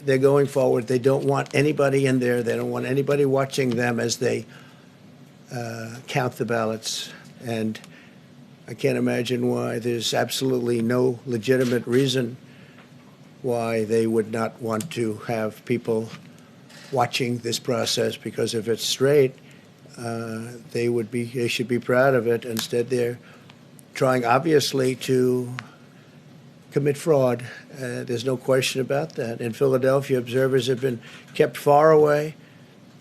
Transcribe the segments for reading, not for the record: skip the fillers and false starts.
they're going forward. They don't want anybody in there. They don't want anybody watching them as they count the ballots. And I can't imagine why. There's absolutely no legitimate reason why they would not want to have people watching this process, because if it's straight, they should be proud of it. Instead, they're trying, obviously, to commit fraud. There's no question about that. In Philadelphia, observers have been kept far away,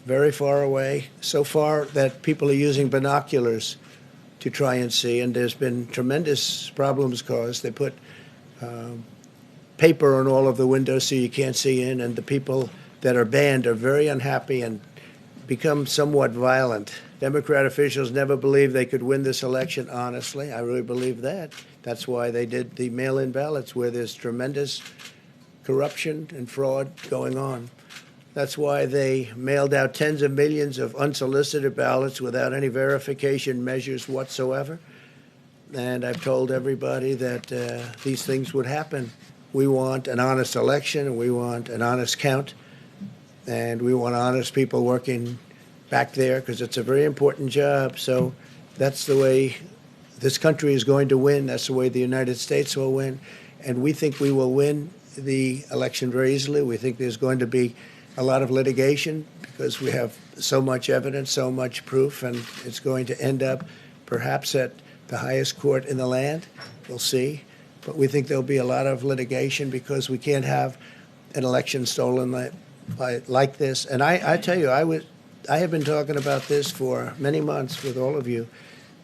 very far away, so far that people are using binoculars to try and see, and there's been tremendous problems caused. They put paper on all of the windows so you can't see in, and the people that are banned are very unhappy and become somewhat violent. Democrat officials never believed they could win this election, honestly. I really believe that. That's why they did the mail-in ballots, where there's tremendous corruption and fraud going on. That's why they mailed out tens of millions of unsolicited ballots without any verification measures whatsoever. And I've told everybody that these things would happen. We want an honest election, and we want an honest count, and we want honest people working back there, because it's a very important job. So that's the way this country is going to win. That's the way the United States will win. And we think we will win the election very easily. We think there's going to be a lot of litigation because we have so much evidence, so much proof, and it's going to end up perhaps at the highest court in the land. We'll see. But we think there'll be a lot of litigation because we can't have an election stolen like this. And I tell you, I have been talking about this for many months with all of you,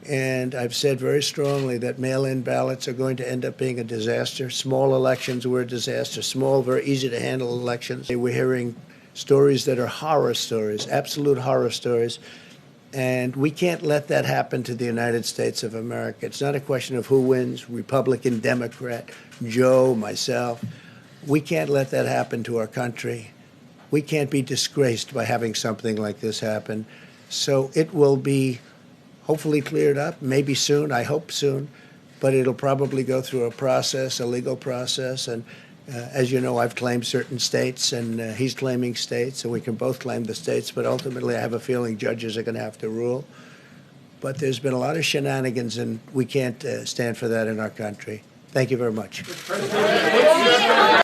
and I've said very strongly that mail-in ballots are going to end up being a disaster. Small elections were a disaster. Small, very easy to handle elections. We're hearing stories that are horror stories, absolute horror stories. And we can't let that happen to the United States of America. It's not a question of who wins, Republican, Democrat, Joe, myself. We can't let that happen to our country. We can't be disgraced by having something like this happen. So it will be hopefully cleared up, maybe soon, I hope soon, but it'll probably go through a process, a legal process. And as you know, I've claimed certain states, and he's claiming states, and we can both claim the states, but ultimately I have a feeling judges are going to have to rule. But there's been a lot of shenanigans, and we can't stand for that in our country. Thank you very much.